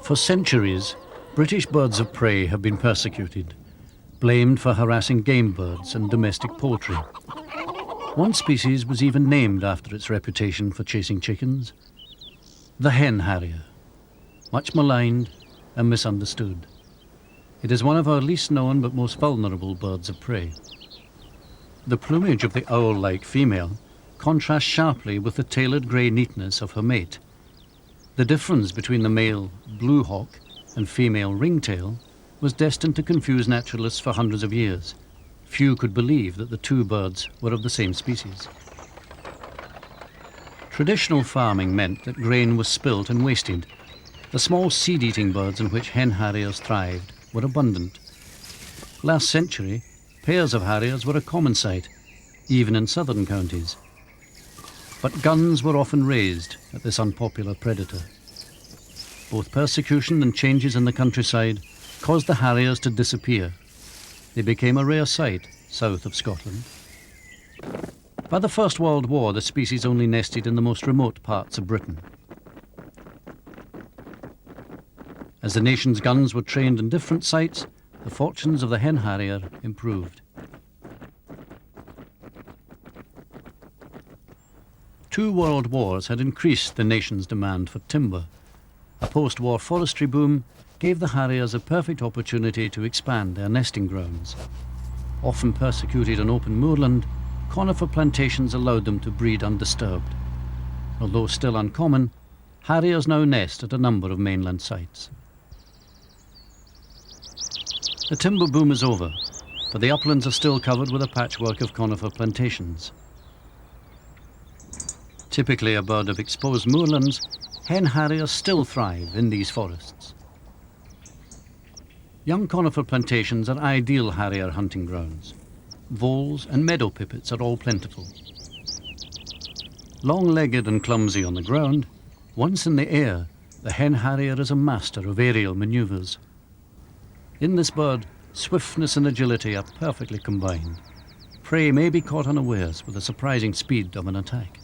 For centuries, British birds of prey have been persecuted, blamed for harassing game birds and domestic poultry. One species was even named after its reputation for chasing chickens: the hen harrier, much maligned and misunderstood. It is one of our least known but most vulnerable birds of prey. The plumage of the owl-like female contrasts sharply with the tailored grey neatness of her mate. The difference between the male blue hawk and female ringtail was destined to confuse naturalists for hundreds of years. Few could believe that the two birds were of the same species. Traditional farming meant that grain was spilt and wasted. The small seed-eating birds in which hen harriers thrived were abundant. Last century, pairs of harriers were a common sight, even in southern counties. But guns were often raised at this unpopular predator. Both persecution and changes in the countryside caused the harriers to disappear. They became a rare sight south of Scotland. By the First World War, the species only nested in the most remote parts of Britain. As the nation's guns were trained in different sites, the fortunes of the hen harrier improved. Two world wars had increased the nation's demand for timber. A post-war forestry boom gave the harriers a perfect opportunity to expand their nesting grounds. Often persecuted on open moorland, conifer plantations allowed them to breed undisturbed. Although still uncommon, harriers now nest at a number of mainland sites. The timber boom is over, but the uplands are still covered with a patchwork of conifer plantations. Typically a bird of exposed moorlands, hen harriers still thrive in these forests. Young conifer plantations are ideal harrier hunting grounds. Voles and meadow pipits are all plentiful. Long-legged and clumsy on the ground, once in the air, the hen harrier is a master of aerial maneuvers. In this bird, swiftness and agility are perfectly combined. Prey may be caught unawares with the surprising speed of an attack.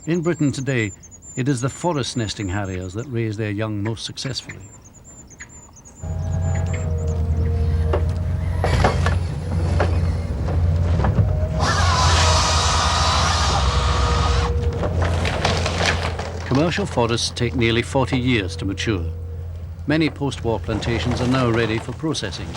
In Britain today, it is the forest nesting harriers that raise their young most successfully. Commercial forests take nearly 40 years to mature. Many post-war plantations are now ready for processing.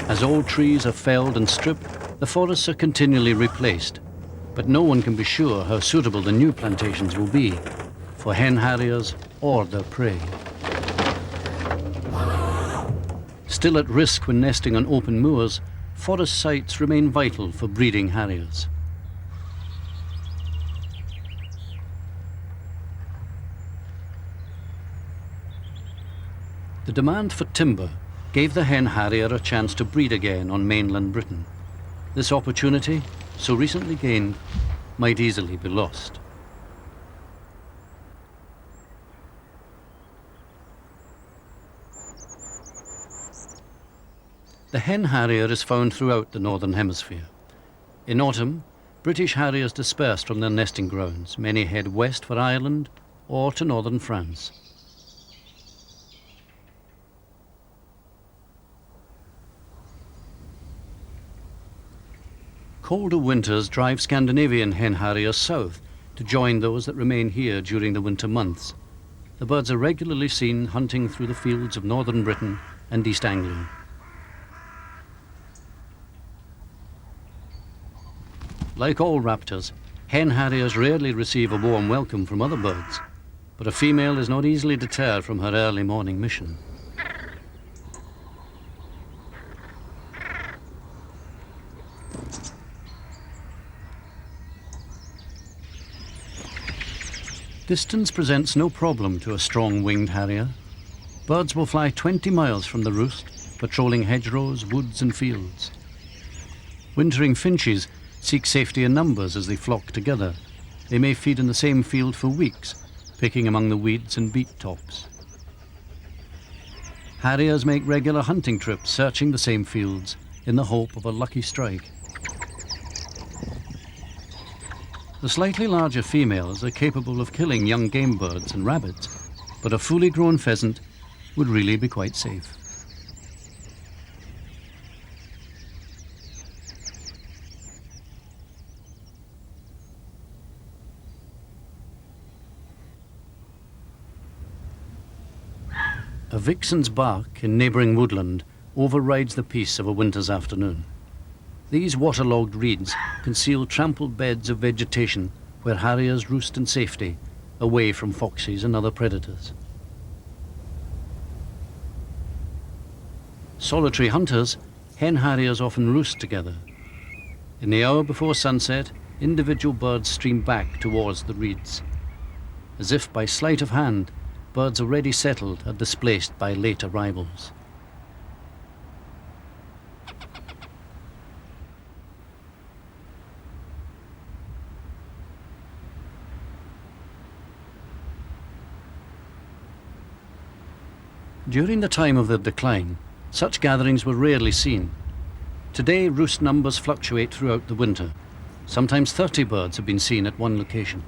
As old trees are felled and stripped, the forests are continually replaced. But no one can be sure how suitable the new plantations will be for hen harriers or their prey. Still at risk when nesting on open moors, forest sites remain vital for breeding harriers. The demand for timber gave the hen harrier a chance to breed again on mainland Britain. This opportunity, so recently gained, might easily be lost. The hen harrier is found throughout the Northern Hemisphere. In autumn, British harriers disperse from their nesting grounds. Many head west for Ireland or to northern France. Colder winters drive Scandinavian hen harriers south to join those that remain here during the winter months. The birds are regularly seen hunting through the fields of northern Britain and East Anglia. Like all raptors, hen harriers rarely receive a warm welcome from other birds, but a female is not easily deterred from her early morning mission. Distance presents no problem to a strong winged harrier. Birds will fly 20 miles from the roost, patrolling hedgerows, woods and fields. Wintering finches seek safety in numbers as they flock together. They may feed in the same field for weeks, picking among the weeds and beet tops. Harriers make regular hunting trips, searching the same fields in the hope of a lucky strike. The slightly larger females are capable of killing young game birds and rabbits, but a fully grown pheasant would really be quite safe. A vixen's bark in neighbouring woodland overrides the peace of a winter's afternoon. These waterlogged reeds conceal trampled beds of vegetation where harriers roost in safety, away from foxes and other predators. Solitary hunters, hen harriers often roost together. In the hour before sunset, individual birds stream back towards the reeds. As if by sleight of hand, birds already settled are displaced by late arrivals. During the time of their decline, such gatherings were rarely seen. Today, roost numbers fluctuate throughout the winter. Sometimes 30 birds have been seen at one location.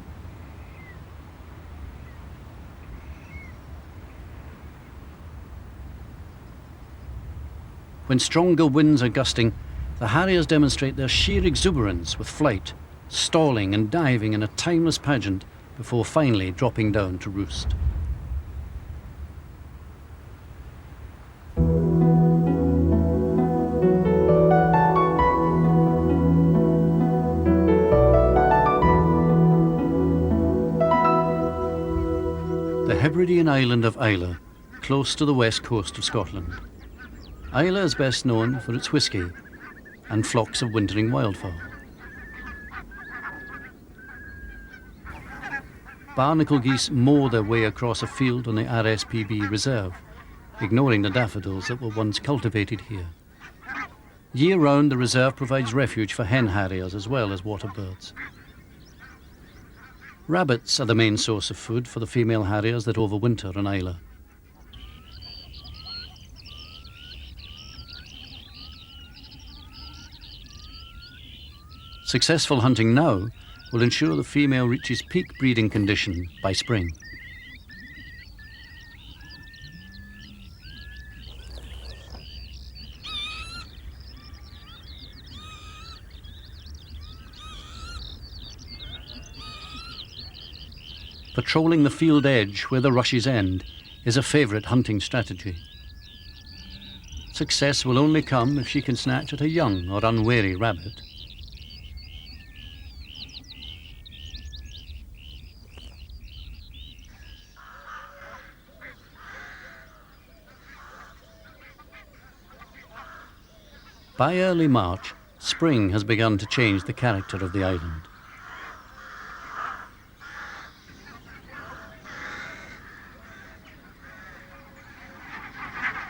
When stronger winds are gusting, the harriers demonstrate their sheer exuberance with flight, stalling and diving in a timeless pageant before finally dropping down to roost. The Hebridean island of Islay, close to the west coast of Scotland. Islay is best known for its whisky and flocks of wintering wildfowl. Barnacle geese mow their way across a field on the RSPB reserve, ignoring the daffodils that were once cultivated here. Year-round, the reserve provides refuge for hen harriers as well as water birds. Rabbits are the main source of food for the female harriers that overwinter in Islay. Successful hunting now will ensure the female reaches peak breeding condition by spring. Patrolling the field edge where the rushes end is a favourite hunting strategy. Success will only come if she can snatch at a young or unwary rabbit. By early March, spring has begun to change the character of the island.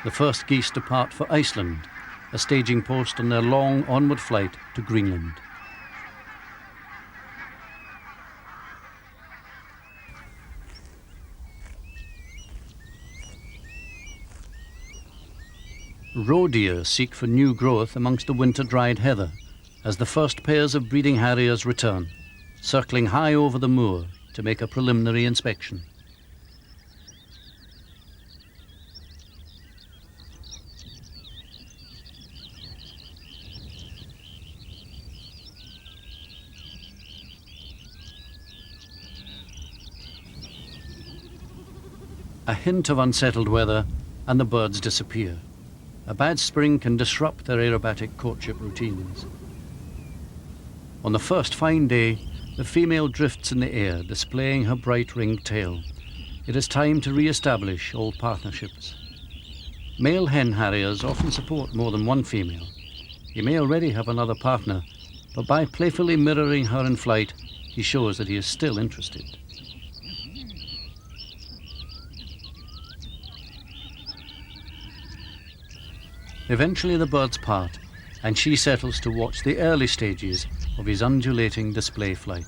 The first geese depart for Iceland, a staging post on their long onward flight to Greenland. Roe deer seek for new growth amongst the winter-dried heather as the first pairs of breeding harriers return, circling high over the moor to make a preliminary inspection. A hint of unsettled weather and the birds disappear. A bad spring can disrupt their aerobatic courtship routines. On the first fine day, the female drifts in the air, displaying her bright ringed tail. It is time to re-establish old partnerships. Male hen harriers often support more than one female. He may already have another partner, but by playfully mirroring her in flight, he shows that he is still interested. Eventually the birds part, and she settles to watch the early stages of his undulating display flight.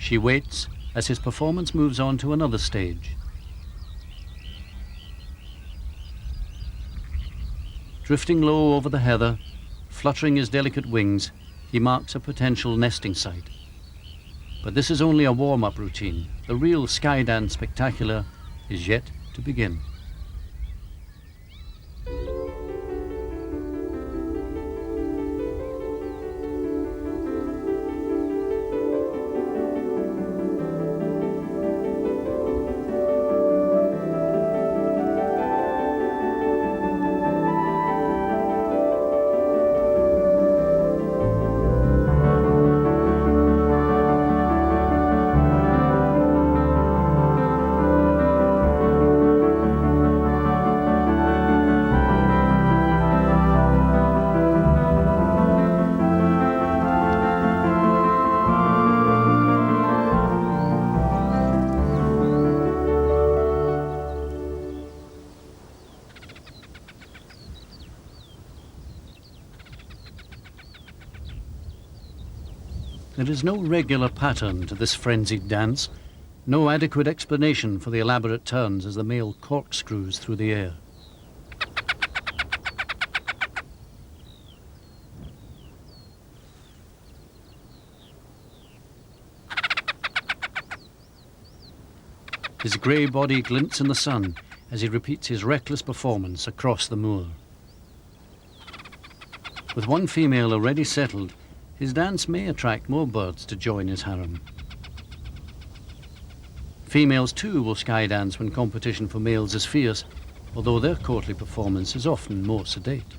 She waits as his performance moves on to another stage. Drifting low over the heather, fluttering his delicate wings, he marks a potential nesting site. But this is only a warm-up routine. The real Skydance spectacular is yet to begin. There is no regular pattern to this frenzied dance, no adequate explanation for the elaborate turns as the male corkscrews through the air. His grey body glints in the sun as he repeats his reckless performance across the moor. With one female already settled, his dance may attract more birds to join his harem. Females too will skydance when competition for males is fierce, although their courtly performance is often more sedate.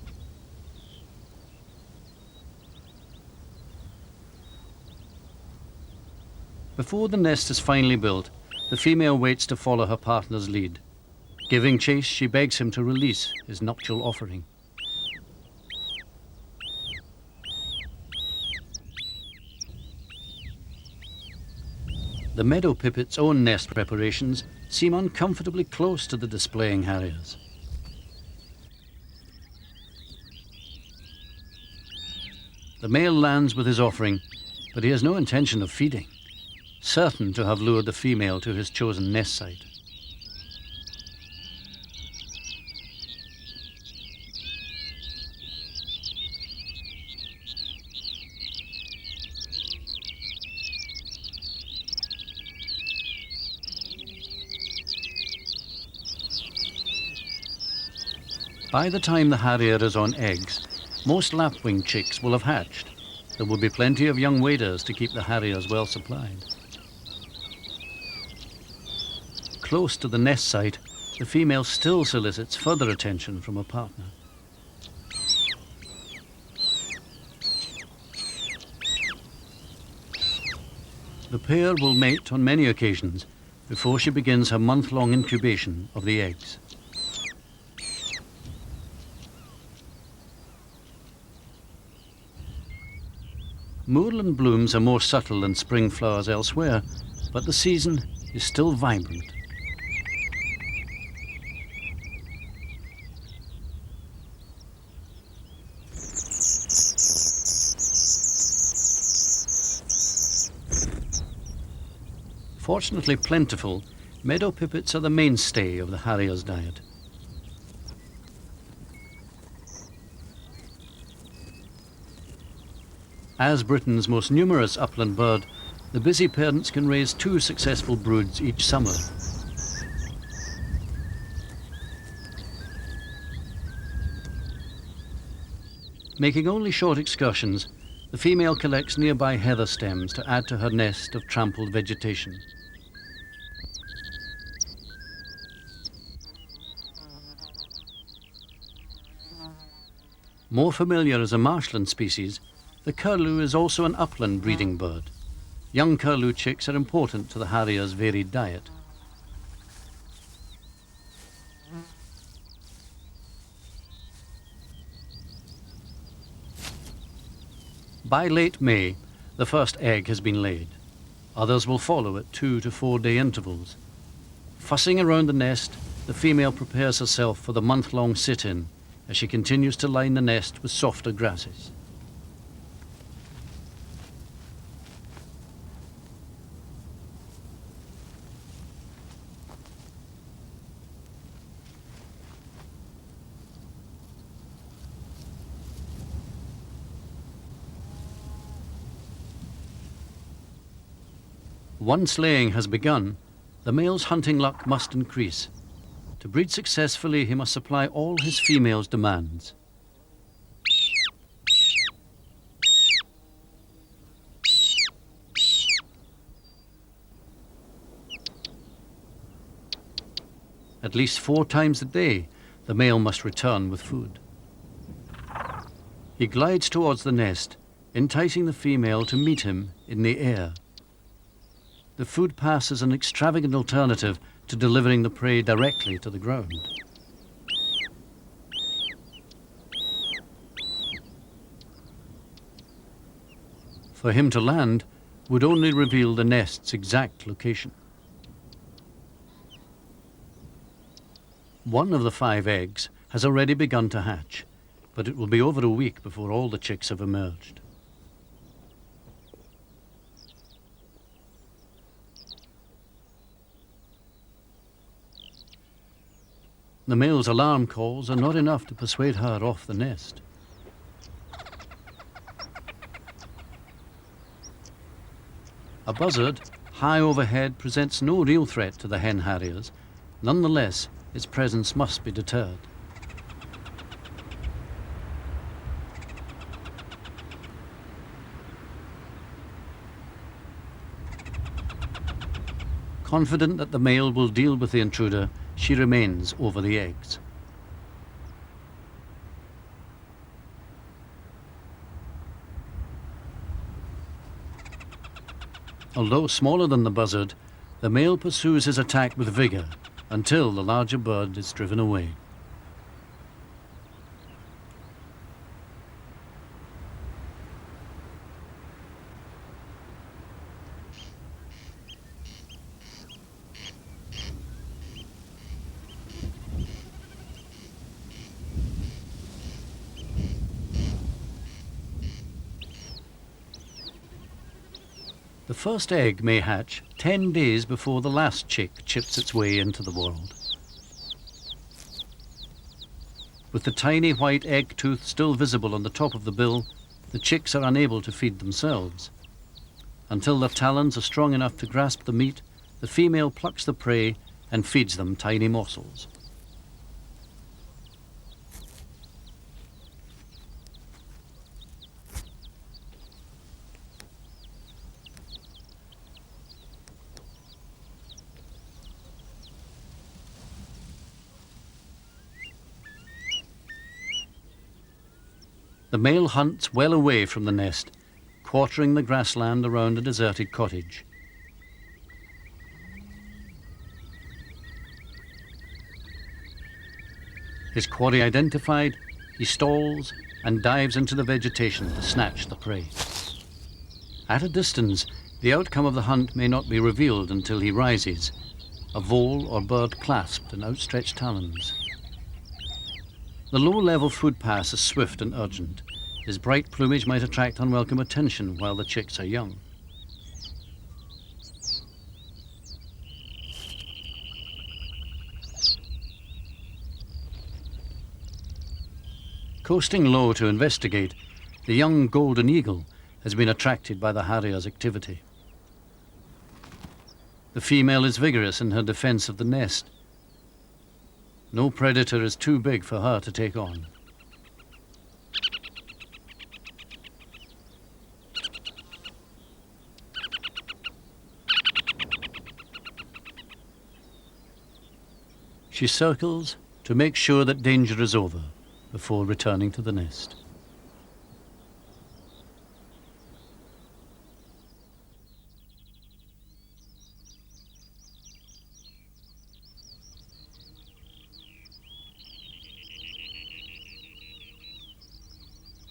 Before the nest is finally built, the female waits to follow her partner's lead. Giving chase, she begs him to release his nuptial offering. The meadow pipit's own nest preparations seem uncomfortably close to the displaying harriers. The male lands with his offering, but he has no intention of feeding, certain to have lured the female to his chosen nest site. By the time the harrier is on eggs, most lapwing chicks will have hatched. There will be plenty of young waders to keep the harriers well supplied. Close to the nest site, the female still solicits further attention from her partner. The pair will mate on many occasions before she begins her month-long incubation of the eggs. Moorland blooms are more subtle than spring flowers elsewhere, but the season is still vibrant. Fortunately plentiful, meadow pipits are the mainstay of the harrier's diet. As Britain's most numerous upland bird, the busy parents can raise 2 successful broods each summer. Making only short excursions, the female collects nearby heather stems to add to her nest of trampled vegetation. More familiar as a marshland species, the curlew is also an upland breeding bird. Young curlew chicks are important to the harrier's varied diet. By late May, the first egg has been laid. Others will follow at 2 to 4 day intervals. Fussing around the nest, the female prepares herself for the month-long sit-in as she continues to line the nest with softer grasses. Once laying has begun, the male's hunting luck must increase. To breed successfully, he must supply all his female's demands. At least 4 times a day, the male must return with food. He glides towards the nest, enticing the female to meet him in the air. The food pass is an extravagant alternative to delivering the prey directly to the ground. For him to land would only reveal the nest's exact location. One of the 5 eggs has already begun to hatch, but it will be over a week before all the chicks have emerged. The male's alarm calls are not enough to persuade her off the nest. A buzzard, high overhead, presents no real threat to the hen harriers. Nonetheless, its presence must be deterred. Confident that the male will deal with the intruder, she remains over the eggs. Although smaller than the buzzard, the male pursues his attack with vigor until the larger bird is driven away. The first egg may hatch 10 days before the last chick chips its way into the world. With the tiny white egg tooth still visible on the top of the bill, the chicks are unable to feed themselves. Until their talons are strong enough to grasp the meat, the female plucks the prey and feeds them tiny morsels. The male hunts well away from the nest, quartering the grassland around a deserted cottage. His quarry identified, he stalls and dives into the vegetation to snatch the prey. At a distance, the outcome of the hunt may not be revealed until he rises, a vole or bird clasped in outstretched talons. The low-level food pass is swift and urgent. His bright plumage might attract unwelcome attention while the chicks are young. Coasting low to investigate, the young golden eagle has been attracted by the harrier's activity. The female is vigorous in her defense of the nest. No predator is too big for her to take on. She circles to make sure that danger is over before returning to the nest.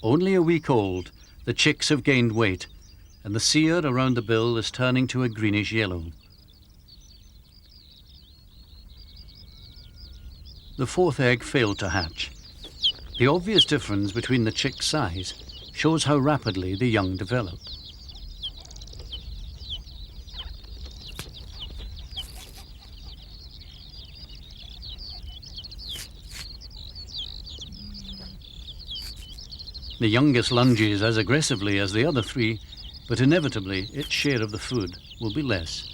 Only a week old, the chicks have gained weight, and the cere around the bill is turning to a greenish yellow. The 4th egg failed to hatch. The obvious difference between the chick's size shows how rapidly the young develop. The youngest lunges as aggressively as the other 3, but inevitably its share of the food will be less.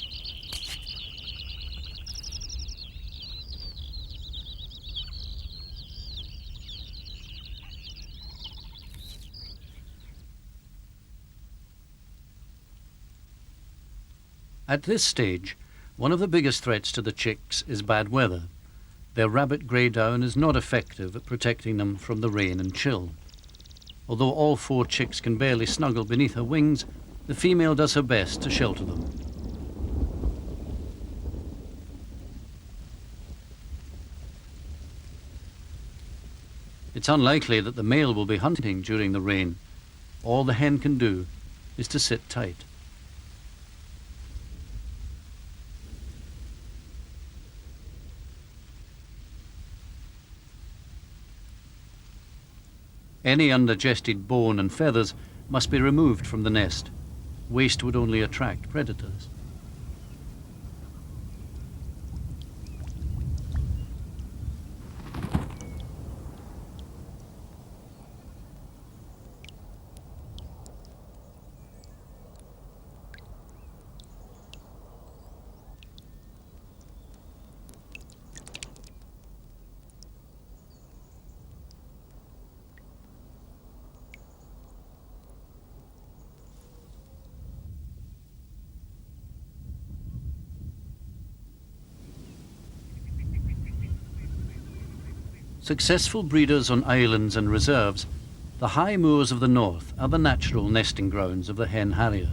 At this stage, one of the biggest threats to the chicks is bad weather. Their rabbit grey down is not effective at protecting them from the rain and chill. Although all 4 chicks can barely snuggle beneath her wings, the female does her best to shelter them. It's unlikely that the male will be hunting during the rain. All the hen can do is to sit tight. Any undigested bone and feathers must be removed from the nest. Waste would only attract predators. Successful breeders on islands and reserves, the high moors of the north are the natural nesting grounds of the hen harrier.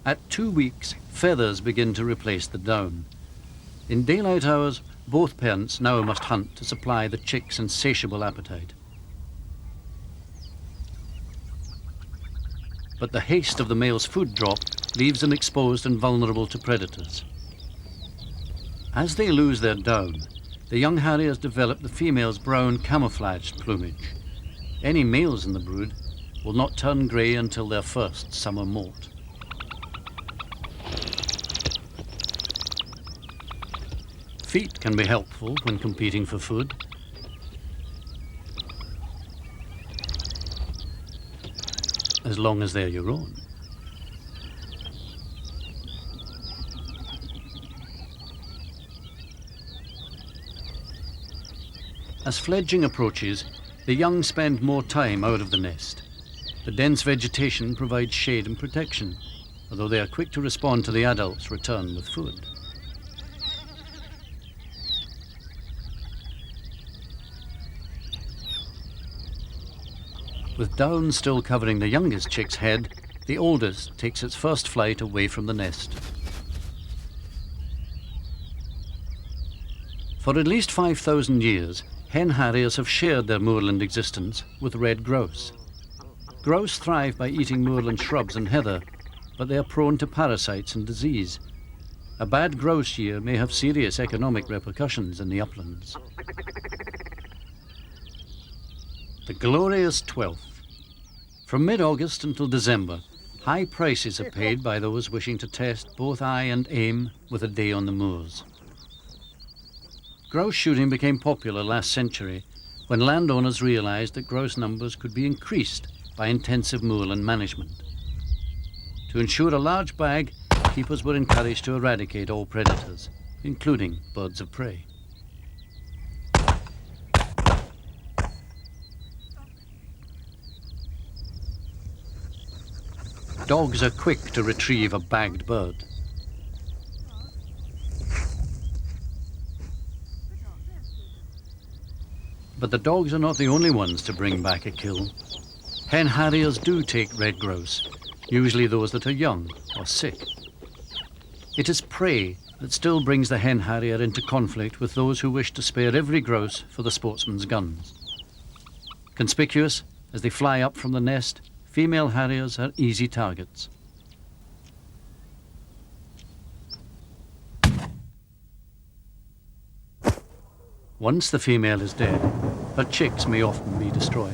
At 2 weeks, feathers begin to replace the down. In daylight hours, both parents now must hunt to supply the chick's insatiable appetite. But the haste of the male's food drop leaves them exposed and vulnerable to predators. As they lose their down, the young harriers develop the female's brown camouflaged plumage. Any males in the brood will not turn grey until their first summer molt. Feet can be helpful when competing for food. As long as they're your own. As fledging approaches, the young spend more time out of the nest. The dense vegetation provides shade and protection, although they are quick to respond to the adult's return with food. With down still covering the youngest chick's head, the oldest takes its first flight away from the nest. For at least 5,000 years, hen harriers have shared their moorland existence with red grouse. Grouse thrive by eating moorland shrubs and heather, but they are prone to parasites and disease. A bad grouse year may have serious economic repercussions in the uplands. The glorious 12th. From mid-August until December, high prices are paid by those wishing to test both eye and aim with a day on the moors. Grouse shooting became popular last century when landowners realized that grouse numbers could be increased by intensive moorland management. To ensure a large bag, keepers were encouraged to eradicate all predators, including birds of prey. Dogs are quick to retrieve a bagged bird. But the dogs are not the only ones to bring back a kill. Hen harriers do take red grouse, usually those that are young or sick. It is prey that still brings the hen harrier into conflict with those who wish to spare every grouse for the sportsman's guns. Conspicuous as they fly up from the nest, female harriers are easy targets. Once the female is dead, her chicks may often be destroyed.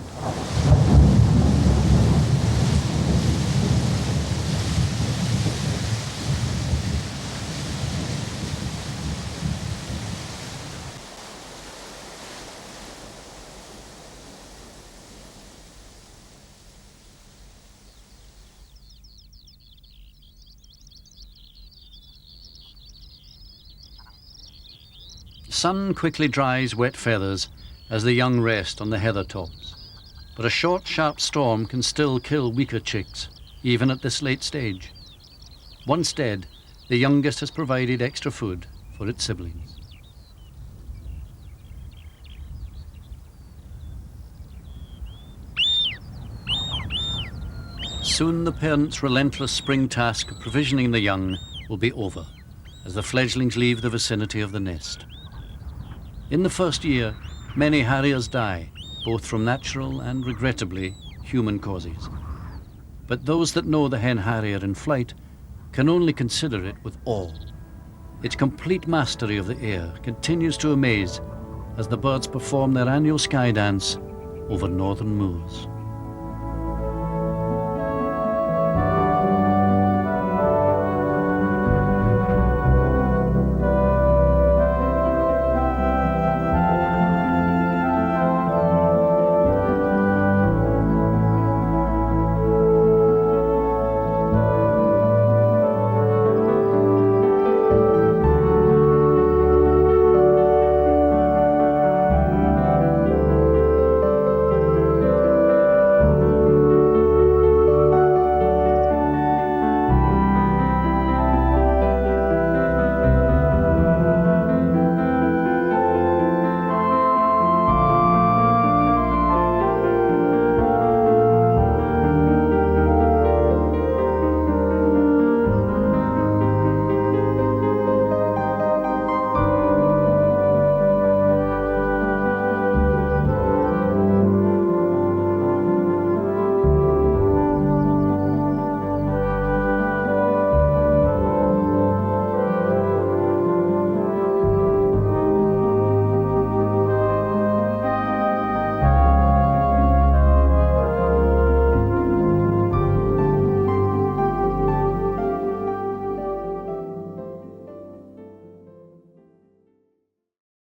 Sun quickly dries wet feathers as the young rest on the heather tops. But a short, sharp storm can still kill weaker chicks, even at this late stage. Once dead, the youngest has provided extra food for its siblings. Soon the parents' relentless spring task of provisioning the young will be over, as the fledglings leave the vicinity of the nest. In the first year, many harriers die, both from natural and, regrettably, human causes. But those that know the hen harrier in flight can only consider it with awe. Its complete mastery of the air continues to amaze as the birds perform their annual sky dance over northern moors.